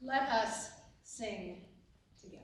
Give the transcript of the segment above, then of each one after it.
Let us sing together.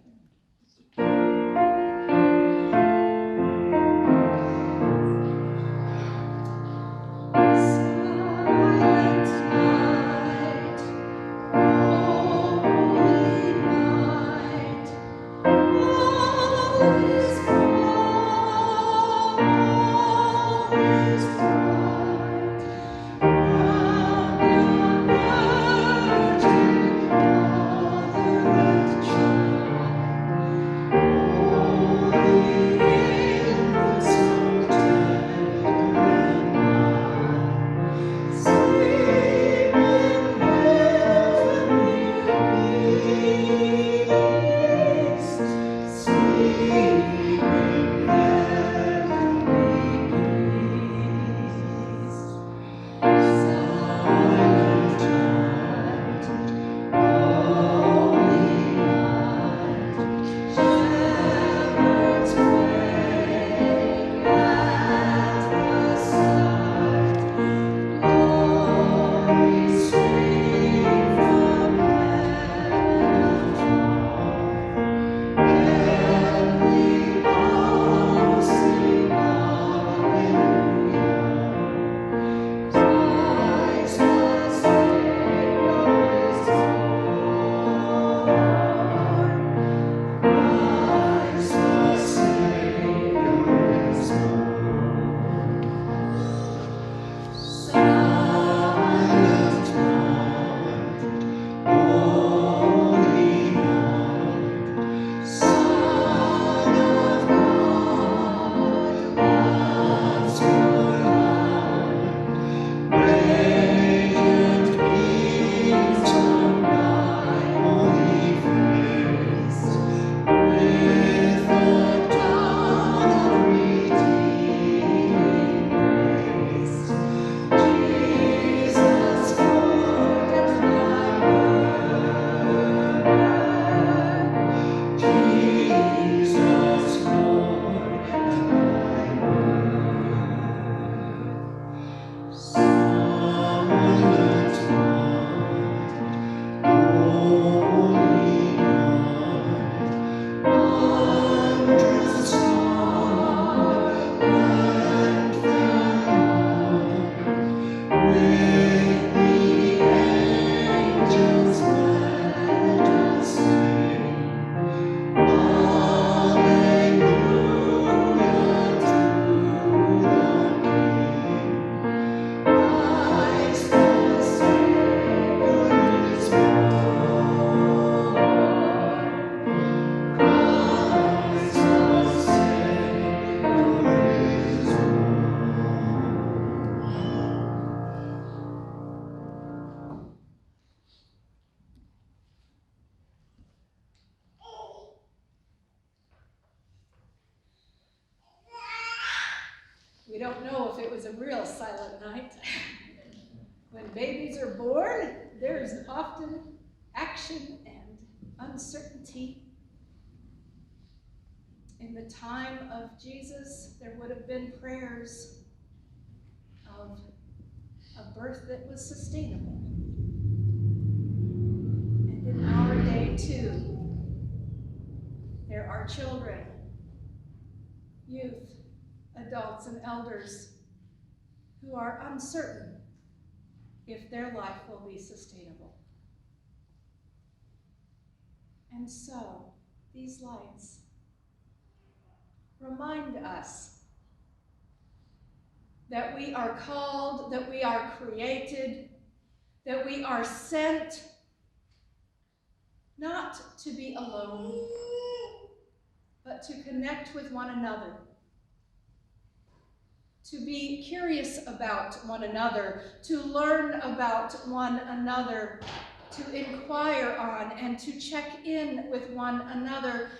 We don't know if it was a real silent night. When babies are born, there's often action and uncertainty. In the time of Jesus, there would have been prayers of a birth that was sustainable. And in our day, too, there are children, youth, adults, and elders who are uncertain if their life will be sustainable. And so, these lights remind us that we are called, that we are created, that we are sent not to be alone, but to connect with one another, to be curious about one another, to learn about one another, to inquire on and to check in with one another,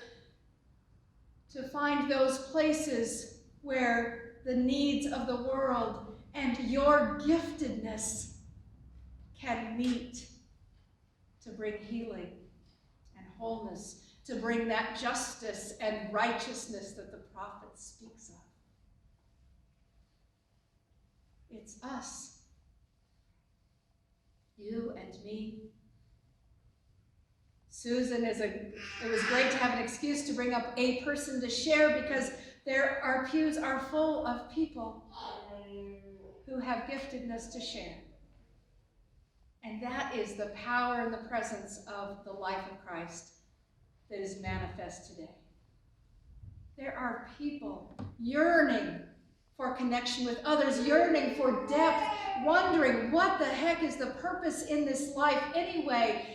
to find those places where the needs of the world and your giftedness can meet, to bring healing and wholeness, to bring that justice and righteousness that the prophet speaks of. It's us, you and me, Susan it was great to have an excuse to bring up a person to share, because our pews are full of people who have giftedness to share. And that is the power and the presence of the life of Christ that is manifest today. There are people yearning for connection with others, yearning for depth, wondering what the heck is the purpose in this life anyway,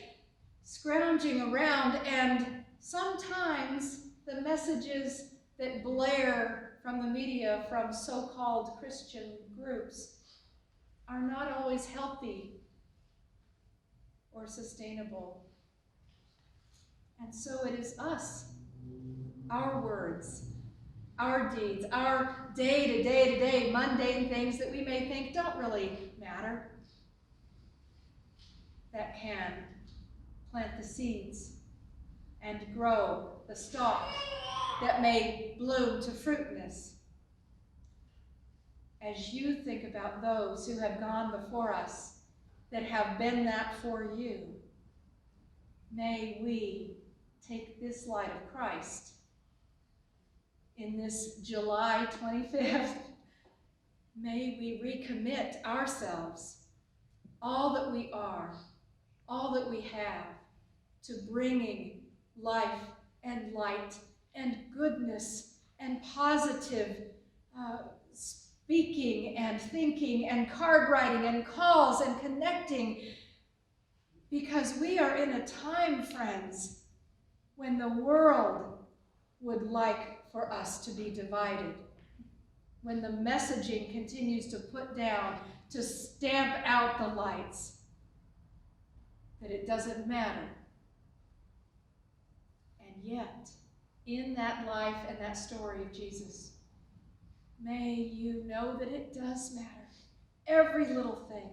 scrounging around, and sometimes the messages that blare from the media, from so-called Christian groups, are not always healthy or sustainable. And so it is us, our words, our deeds, our day-to-day mundane things that we may think don't really matter, that can plant the seeds and grow the stalk that may bloom to fruitness. As you think about those who have gone before us, that have been that for you, may we take this light of Christ in this July 25th. May we recommit ourselves, all that we are, all that we have, to bringing life and light and goodness and positive speaking and thinking and card writing and calls and connecting, because we are in a time, friends, when the world would like for us to be divided, when the messaging continues to put down, to stamp out the lights, that it doesn't matter. And yet, in that life and that story of Jesus, may you know that it does matter. Every little thing,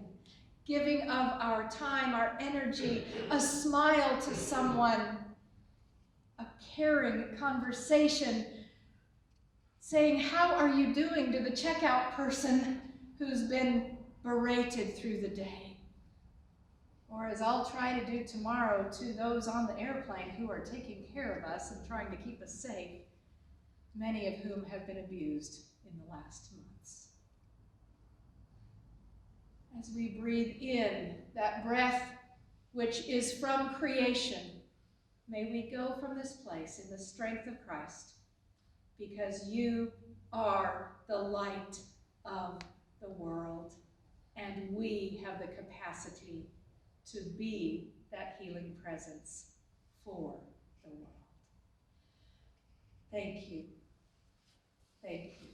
giving of our time, our energy, a smile to someone, a caring conversation, saying, "How are you doing?" to the checkout person who's been berated through the day. Or, as I'll try to do tomorrow, to those on the airplane who are taking care of us and trying to keep us safe, many of whom have been abused in the last months. As we breathe in that breath which is from creation, may we go from this place in the strength of Christ, because you are the light of the world, and we have the capacity to be that healing presence for the world. Thank you. Thank you.